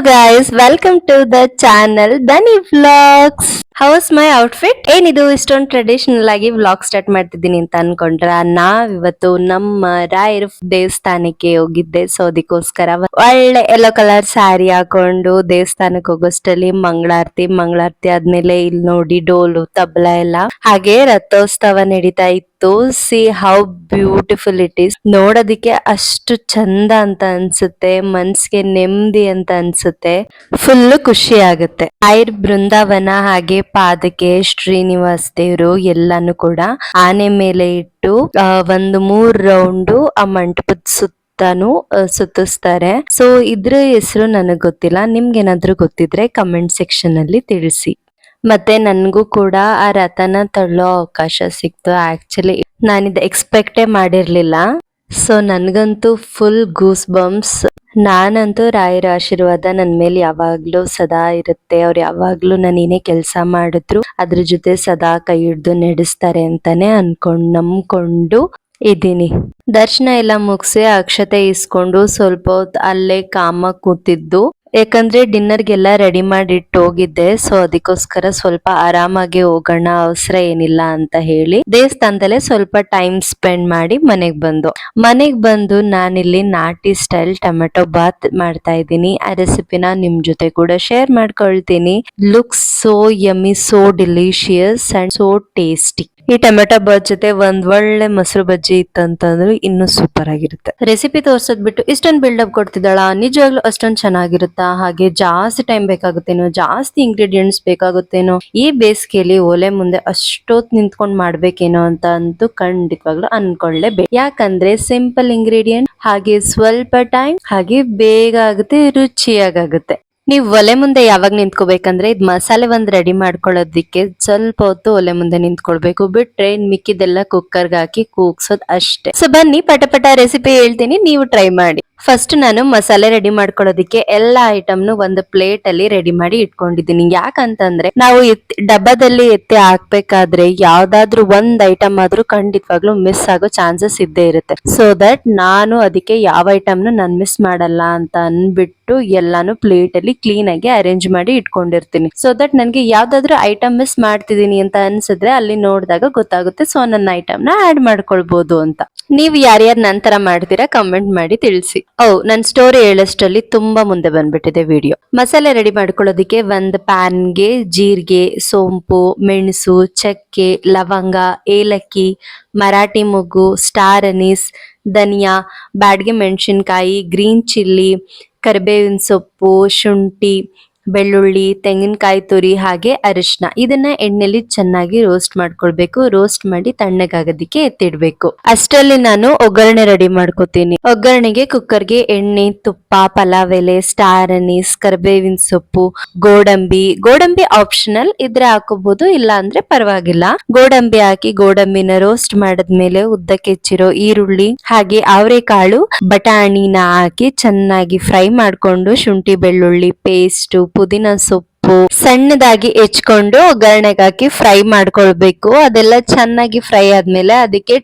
guys, welcome to the channel Dani Vlogs. House my outfit ಏನಿದು ಇಷ್ಟೊಂದು traditional ಆಗಿ vlog start ಮಾಡ್ತಿದ್ದೀನಿ ಅಂತ ಅನ್ಕೊಂಡ್ರ ನಾವಿವತ್ತು ನಮ್ಮ ರಾಯರ ದೇವಸ್ಥಾನಕ್ಕೆ ಹೋಗಿದ್ದೆ. ಸೊ ಅದಕ್ಕೋಸ್ಕರ ಒಳ್ಳೆ ಯೆಲ್ಲೋ ಕಲರ್ ಸ್ಯಾರಿ ಹಾಕೊಂಡು ದೇವಸ್ಥಾನಕ್ಕೆ ಹೋಗೋಷ್ಟಲ್ಲಿ ಮಂಗಳಾರತಿ ಆದ್ಮೇಲೆ ಇಲ್ಲಿ ನೋಡಿ ಡೋಲು ತಬಲ ಎಲ್ಲ ಹಾಗೆ ರಥೋತ್ಸವ ನಡೀತಾ ಇತ್ತು. C how beautiful it is. ನೋಡೋದಿಕ್ಕೆ ಅಷ್ಟು ಚಂದ ಅಂತ ಅನ್ಸುತ್ತೆ, ಮನ್ಸಿಗೆ ನೆಮ್ಮದಿ ಅಂತ ಅನ್ಸುತ್ತೆ, ಫುಲ್ ಖುಷಿ ಆಗುತ್ತೆ. ಐರ್ ಬೃಂದಾವನ ಹಾಗೆ ಪಾದಕ್ಕೆ ಶ್ರೀನಿವಾಸ್ ದೇವರು ಎಲ್ಲಾನು ಕೂಡ ಆನೆ ಮೇಲೆ ಇಟ್ಟು ಒಂದು 3 ರೌಂಡ್ ಆ ಮಂಟಪದ ಸುತ್ತಾನು ಸುತ್ತಿಸ್ತಾರೆ. ಸೊ ಇದ್ರ ಹೆಸರು ನನಗ್ ಗೊತ್ತಿಲ್ಲ, ನಿಮ್ಗೇನಾದ್ರೂ ಗೊತ್ತಿದ್ರೆ ಕಮೆಂಟ್ ಸೆಕ್ಷನ್ ಅಲ್ಲಿ ತಿಳಿಸಿ. ಮತ್ತೆ ನನ್ಗೂ ಕೂಡ ಆ ರಥನ ತಳ್ಳೋ ಅವಕಾಶ ಸಿಕ್ತು. ಆಕ್ಚುಲಿ ನಾನಿದ್ ಎಕ್ಸ್ಪೆಕ್ಟೇ ಮಾಡಿರ್ಲಿಲ್ಲ. ಸೊ ನನ್ಗಂತೂ ಫುಲ್ ಗೂಸ್ ಬಂಪ್ಸ್. ನಾನಂತೂ ರಾಯರ ಆಶೀರ್ವಾದ ನನ್ ಮೇಲೆ ಯಾವಾಗ್ಲೂ ಸದಾ ಇರುತ್ತೆ. ಅವ್ರು ಯಾವಾಗ್ಲೂ ನಾನು ಏನೇ ಕೆಲಸ ಮಾಡಿದ್ರು ಅದ್ರ ಜೊತೆ ಸದಾ ಕೈ ಹಿಡ್ದು ನಡೆಸ್ತಾರೆ ಅಂತಾನೆ ನಂಬ್ಕೊಂಡು ಇದ್ದೀನಿ. ದರ್ಶನ ಎಲ್ಲ ಮುಗಿಸಿ ಅಕ್ಷತೆ ಇಸ್ಕೊಂಡು ಸ್ವಲ್ಪ ಹೊತ್ತು ಅಲ್ಲೇ ಕಾಮ ಕೂತಿದ್ದು. ಯಾಕಂದ್ರೆ ಡಿನ್ನರ್ಗೆಲ್ಲ ರೆಡಿ ಮಾಡಿ ಇಟ್ಟು ಹೋಗಿದ್ದೆ. ಸೊ ಅದಕ್ಕೋಸ್ಕರ ಸ್ವಲ್ಪ ಆರಾಮಾಗಿ ಹೋಗೋಣ, ಅವಸರ ಏನಿಲ್ಲ ಅಂತ ಹೇಳಿ ದೇವಸ್ಥಾನದಲ್ಲೇ ಸ್ವಲ್ಪ ಟೈಮ್ ಸ್ಪೆಂಡ್ ಮಾಡಿ ಮನೆಗ್ ಬಂದು ನಾನಿಲ್ಲಿ ನಾಟಿ ಸ್ಟೈಲ್ ಟೊಮೆಟೊ ಬಾತ್ ಮಾಡ್ತಾ ಇದ್ದೀನಿ. ಆ ರೆಸಿಪಿನ ನಿಮ್ ಜೊತೆ ಕೂಡ ಶೇರ್ ಮಾಡ್ಕೊಳ್ತೀನಿ. Looks so yummy, so delicious and so tasty. ಈ ಟೊಮೆಟೊ ಬಾತ್ ಜೊತೆ ಒಂದ್ ಒಳ್ಳೆ ಮೊಸರು ಬಜ್ಜಿ ಇತ್ತಂತಂದ್ರೆ ಇನ್ನು ಸೂಪರ್ ಆಗಿರುತ್ತೆ. ರೆಸಿಪಿ ತೋರ್ಸದ್ ಬಿಟ್ಟು ಇಷ್ಟೊಂದು ಬಿಲ್ಡಪ್ ಕೊಡ್ತಿದ್ದಾಳ, ನಿಜವಾಗ್ಲೂ ಅಷ್ಟೊಂದ್ ಚೆನ್ನಾಗಿರುತ್ತಾ? ಹಾಗೆ ಜಾಸ್ತಿ ಟೈಮ್ ಬೇಕಾಗುತ್ತೇನೋ, ಜಾಸ್ತಿ ಇಂಗ್ರೀಡಿಯೆಂಟ್ಸ್ ಬೇಕಾಗುತ್ತೇನೋ, ಈ ಬೇಸಿಗೆಯಲ್ಲಿ ಒಲೆ ಮುಂದೆ ಅಷ್ಟೊತ್ ನಿಂತ್ಕೊಂಡ್ ಮಾಡ್ಬೇಕೇನೋ ಅಂತ ಅಂತೂ ಖಂಡಿತವಾಗ್ಲೂ ಅನ್ಕೊಳ್ಳೇಬೇಕು. ಯಾಕಂದ್ರೆ ಸಿಂಪಲ್ ಇಂಗ್ರೀಡಿಯೆಂಟ್, ಹಾಗೆ ಸ್ವಲ್ಪ ಟೈಮ್, ಹಾಗೆ ಬೇಗ ಆಗುತ್ತೆ, ರುಚಿಯಾಗುತ್ತೆ. ನೀವ್ ಒಲೆ ಮುಂದೆ ಯಾವಾಗ ನಿಂತ್ಕೋಬೇಕಂದ್ರೆ ಇದ್ ಮಸಾಲೆ ಒಂದ್ ರೆಡಿ ಮಾಡ್ಕೊಳ್ಳೋದಿಕ್ಕೆ ಸ್ವಲ್ಪ ಹೊತ್ತು ಒಲೆ ಮುಂದೆ ನಿಂತ್ಕೊಳ್ಬೇಕು. ಬಿಟ್ರೆ ಮಿಕ್ಕಿದೆಲ್ಲ ಕುಕ್ಕರ್ಗೆ ಹಾಕಿ ಕೂಗ್ಸೋದ್ ಅಷ್ಟೇ. ಸೊ ಬನ್ನಿ ಪಟ ರೆಸಿಪಿ ಹೇಳ್ತೀನಿ, ನೀವು ಟ್ರೈ ಮಾಡಿ. ಫಸ್ಟ್ ನಾನು ಮಸಾಲೆ ರೆಡಿ ಮಾಡ್ಕೊಳ್ಳೋದಿಕ್ಕೆ ಎಲ್ಲಾ ಐಟಮ್ನು ಒಂದು ಪ್ಲೇಟ್ ಅಲ್ಲಿ ರೆಡಿ ಮಾಡಿ ಇಟ್ಕೊಂಡಿದ್ದೀನಿ. ಯಾಕಂತಂದ್ರೆ ನಾವು ಡಬ್ಬದಲ್ಲಿ ಎತ್ತಿ ಹಾಕ್ಬೇಕಾದ್ರೆ ಯಾವ್ದಾದ್ರು ಒಂದ್ ಐಟಮ್ ಆದ್ರೂ ಖಂಡಿತವಾಗ್ಲೂ ಮಿಸ್ ಆಗೋ ಚಾನ್ಸಸ್ ಇದ್ದೇ ಇರುತ್ತೆ. ಸೊ ದಟ್ ನಾನು ಅದಕ್ಕೆ ಯಾವ ಐಟಮ್ನು ನಾನು ಮಿಸ್ ಮಾಡಲ್ಲ ಅಂತ ಅನ್ಬಿಟ್ಟು ಎಲ್ಲಾನು ಪ್ಲೇಟ್ ಅಲ್ಲಿ ಕ್ಲೀನ್ ಆಗಿ ಅರೇಂಜ್ ಮಾಡಿ ಇಟ್ಕೊಂಡಿರ್ತೀನಿ. ಸೊ ದಟ್ ನನ್ಗೆ ಯಾವ್ದಾದ್ರು ಐಟಮ್ ಮಿಸ್ ಮಾಡ್ತಿದೀನಿ ಅಂತ ಅನ್ಸಿದ್ರೆ ಅಲ್ಲಿ ನೋಡಿದಾಗ ಗೊತ್ತಾಗುತ್ತೆ. ಸೊ ನನ್ನ ಐಟಮ್ ನ ಆಡ್ ಮಾಡ್ಕೊಳ್ಬಹುದು ಅಂತ. ನೀವು ಯಾರ್ಯಾರು ನಂತರ ಮಾಡ್ತೀರಾ ಕಮೆಂಟ್ ಮಾಡಿ ತಿಳಿಸಿ. ನನ್ ಸ್ಟೋರಿ ಹೇಳಷ್ಟರಲ್ಲಿ ತುಂಬಾ ಮುಂದೆ ಬಂದ್ಬಿಟ್ಟಿದೆ ವಿಡಿಯೋ. ಮಸಾಲೆ ರೆಡಿ ಮಾಡ್ಕೊಳ್ಳೋದಿಕ್ಕೆ ಒಂದ್ ಪ್ಯಾನ್ಗೆ ಜೀರಿಗೆ, ಸೋಂಪು, ಮೆಣಸು, ಚಕ್ಕೆ, ಲವಂಗ, ಏಲಕ್ಕಿ, ಮರಾಠಿ ಮೊಗ್ಗು, ಸ್ಟಾರ್ ಅನೀಸ್, ಧನಿಯಾ, ಬ್ಯಾಡ್ಗೆ ಮೆಣಸಿನ್ಕಾಯಿ, ಗ್ರೀನ್ ಚಿಲ್ಲಿ, ಕರಿಬೇವಿನ ಸೊಪ್ಪು, ಶುಂಠಿ, ಬೆಳ್ಳುಳ್ಳಿ, ತೆಂಗಿನಕಾಯಿ ತುರಿ, ಹಾಗೆ ಅರಿಶಿನ ಇದನ್ನ ಎಣ್ಣೆಲಿ ಚೆನ್ನಾಗಿ ರೋಸ್ಟ್ ಮಾಡ್ಕೊಳ್ಬೇಕು. ರೋಸ್ಟ್ ಮಾಡಿ ತಣ್ಣಗಾಗೋದಿಕ್ಕೆ ಎತ್ತಿಡ್ಬೇಕು. ಅಷ್ಟರಲ್ಲಿ ನಾನು ಒಗ್ಗರಣೆ ರೆಡಿ ಮಾಡ್ಕೋತೀನಿ. ಒಗ್ಗರಣೆಗೆ ಕುಕ್ಕರ್ಗೆ ಎಣ್ಣೆ, ತುಪ್ಪ, ಪಲಾವ್ ಎಲೆ, ಸ್ಟಾರ್ ಅನೀಸ್, ಕರಿಬೇವಿನ ಸೊಪ್ಪು, ಗೋಡಂಬಿ ಆಪ್ಷನಲ್ ಇದ್ರೆ ಹಾಕೋಬಹುದು, ಇಲ್ಲ ಅಂದ್ರೆ ಪರವಾಗಿಲ್ಲ. ಗೋಡಂಬಿ ಹಾಕಿ ಗೋಡಂಬಿನ ರೋಸ್ಟ್ ಮಾಡದ್ಮೇಲೆ ಉದ್ದಕ್ಕೆ ಹೆಚ್ಚಿರೋ ಈರುಳ್ಳಿ ಹಾಗೆ ಅವರೆಕಾಳು, ಬಟಾಣಿನ ಹಾಕಿ ಚೆನ್ನಾಗಿ ಫ್ರೈ ಮಾಡ್ಕೊಂಡು ಶುಂಠಿ ಬೆಳ್ಳುಳ್ಳಿ ಪೇಸ್ಟ್, ಪುದೀನ ಸೊಪ್ಪು ಸಣ್ಣದಾಗಿ ಹೆಚ್ಕೊಂಡು ಒಗ್ಗರಣೆಗೆ ಹಾಕಿ ಫ್ರೈ ಮಾಡ್ಕೊಳ್ಬೇಕು. ಅದೆಲ್ಲ ಚೆನ್ನಾಗಿ ಫ್ರೈ ಆದ್ಮೇಲೆ ಅದಕ್ಕೆ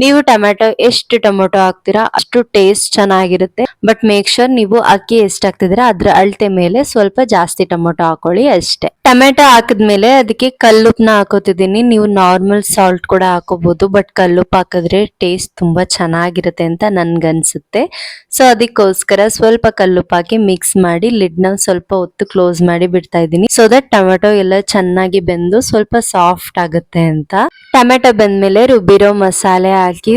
ನೀವು ಟೊಮೆಟೊ ಎಷ್ಟು ಟೊಮೆಟೊ ಹಾಕ್ತೀರಾ ಅಷ್ಟು ಟೇಸ್ಟ್ ಚೆನ್ನಾಗಿರುತ್ತೆ. ಬಟ್ ಮೇಕ್ ಶೋರ್ ನೀವು ಅಕ್ಕಿ ಎಷ್ಟು ಹಾಕ್ತಿದ್ದೀರಾ ಅದ್ರ ಅಳತೆ ಮೇಲೆ ಸ್ವಲ್ಪ ಜಾಸ್ತಿ ಟೊಮೆಟೊ ಹಾಕೊಳ್ಳಿ ಅಷ್ಟೇ. ಟೊಮೆಟೊ ಹಾಕಿದ್ಮೇಲೆ ಅದಕ್ಕೆ ಕಲ್ಲುಪ್ಪನ ಹಾಕೋತಿದ್ದೀನಿ. ನೀವು ನಾರ್ಮಲ್ ಸಾಲ್ಟ್ ಕೂಡ ಹಾಕೋಬಹುದು, ಬಟ್ ಕಲ್ಲುಪ್ಪು ಹಾಕಿದ್ರೆ ಟೇಸ್ಟ್ ತುಂಬಾ ಚೆನ್ನಾಗಿರುತ್ತೆ ಅಂತ ನನ್ಗನ್ಸುತ್ತೆ. ಸೊ ಅದಕ್ಕೋಸ್ಕರ ಸ್ವಲ್ಪ ಕಲ್ಲುಪ್ಪು ಹಾಕಿ ಮಿಕ್ಸ್ ಮಾಡಿ ಲಿಡ್ ನ ಸ್ವಲ್ಪ ಹೊತ್ತು ಕ್ಲೋಸ್ ಮಾಡಿ ಬಿಡ್ತಾ ಇದ್ದೀನಿ. ಸೊ ದಟ್ ಟೊಮೆಟೊ ಎಲ್ಲ ಚೆನ್ನಾಗಿ ಬೆಂದು ಸ್ವಲ್ಪ ಸಾಫ್ಟ್ ಆಗುತ್ತೆ ಅಂತ. ಟೊಮೆಟೊ ಬೆಂದ್ಮೇಲೆ ರುಬ್ಬಿರೋ ಮಸಾಲೆ ಹಾಕಿ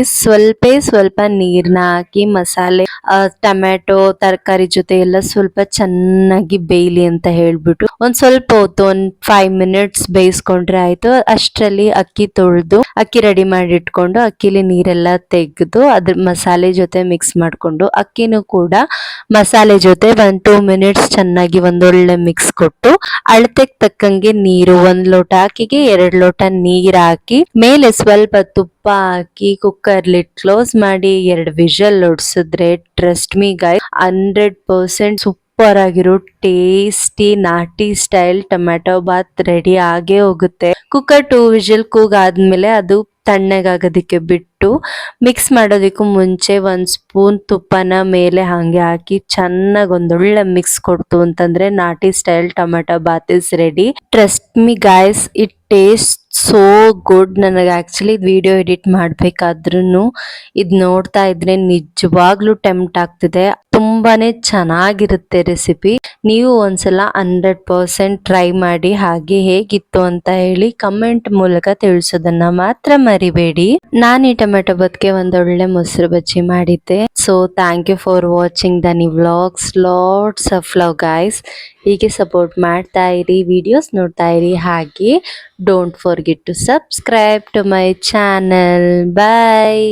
ಸ್ವಲ್ಪ ನೀರ್ನ ಹಾಕಿ ಮಸಾಲೆ ಟೊಮೆಟೊ ತರಕಾರಿ ಜೊತೆ ಎಲ್ಲ ಸ್ವಲ್ಪ ಚೆನ್ನಾಗಿ ಬೇಯ್ಲಿ ಅಂತ ಹೇಳ್ಬಿಟ್ಟು ಒಂದ್ ಸ್ವಲ್ಪ ಹೊತ್ತು 5 ಮಿನಿಟ್ಸ್ ಬೇಯಿಸ್ಕೊಂಡ್ರೆ ಆಯ್ತು. ಅಷ್ಟರಲ್ಲಿ ಅಕ್ಕಿ ತೊಳೆದು ಅಕ್ಕಿ ರೆಡಿ ಮಾಡಿ ಇಟ್ಕೊಂಡು ಅಕ್ಕಿಲಿ ನೀರೆಲ್ಲ ತೆಗೆದು ಅದ್ರ ಮಸಾಲೆ ಜೊತೆ ಮಿಕ್ಸ್ ಮಾಡ್ಕೊಂಡು ಅಕ್ಕಿನೂ ಕೂಡ ಮಸಾಲೆ ಜೊತೆ 1-2 ಮಿನಿಟ್ಸ್ ಚೆನ್ನಾಗಿ ಒಂದೊಳ್ಳೆ ಮಿಕ್ಸ್ ಕೊಟ್ಟು ಅಳತೆಗೆ ತಕ್ಕಂಗೆ ನೀರು 1 ಲೋಟ ಅಕ್ಕಿಗೆ 2 ಲೋಟ ನೀರ್ ಹಾಕಿ ಮೇಲೆ ಸ್ವಲ್ಪ ತುಪ್ಪ ಹಾಕಿ ಕುಕ್ಕರ್ ಲಿಡ್ ಕ್ಲೋಸ್ ಮಾಡಿ 2 ವಿಷಲ್ ಹೊಡ್ಸಿದ್ರೆ ಟ್ರಸ್ಟ್ ಮೀ ಗೈಸ್ 100% ಸೂಪರ್ ಆಗಿರೋ ಟೇಸ್ಟಿ ನಾಟಿ ಸ್ಟೈಲ್ ಟೊಮೆಟೊ ಬಾತ್ ರೆಡಿ ಆಗೇ ಹೋಗುತ್ತೆ. ಕುಕ್ಕರ್ 2 ವಿಷಲ್ ಕೂಗಾದ್ಮೇಲೆ ಅದು ತಣ್ಣಗಾಗೋದಕ್ಕೆ ಬಿಟ್ಟು ಮಿಕ್ಸ್ ಮಾಡೋದಕ್ಕೂ ಮುಂಚೆ ಒಂದು ಸ್ಪೂನ್ ತುಪ್ಪನ ಮೇಲೆ ಹಾಗೆ ಹಾಕಿ ಚೆನ್ನಾಗಿ ಒಂದೊಳ್ಳೆ ಮಿಕ್ಸ್ ಕೊಡ್ತು ಅಂತಂದ್ರೆ ನಾಟಿ style tomato bath is ready. Trust me guys, it taste so good. ನನಗೆ ಆ್ಯಕ್ಚುಲಿ ವಿಡಿಯೋ ಎಡಿಟ್ ಮಾಡಬೇಕಾದ್ರೂ ಇದು ನೋಡ್ತಾ ಇದ್ರೆ ನಿಜವಾಗ್ಲೂ ಟೆಂಪ್ಟ್ ಆಗ್ತಿದೆ. ತುಂಬಾನೇ ಚೆನ್ನಾಗಿರುತ್ತೆ ರೆಸಿಪಿ. ನೀವು ಒಂದ್ಸಲ 100% ಟ್ರೈ ಮಾಡಿ, ಹಾಗೆ ಹೇಗಿತ್ತು ಅಂತ ಹೇಳಿ ಕಮೆಂಟ್ ಮೂಲಕ ತಿಳಿಸೋದನ್ನ ಮಾತ್ರ ಮರಿಬೇಡಿ. ನಾನು ಈ ಟೊಮೆಟೊ ಬದ್ಕೆ ಒಂದೊಳ್ಳೆ ಮೊಸರು ಬಜ್ಜಿ ಮಾಡಿದ್ದೆ. So thank you for watching Dhani vlogs. Lots of love guys. ಹೀಗೆ ಸಪೋರ್ಟ್ ಮಾಡ್ತಾ ಇರಿ, ವಿಡಿಯೋಸ್ ನೋಡ್ತಾ ಇರಿ, ಹಾಗೆ don't forget to subscribe to my channel. Bye.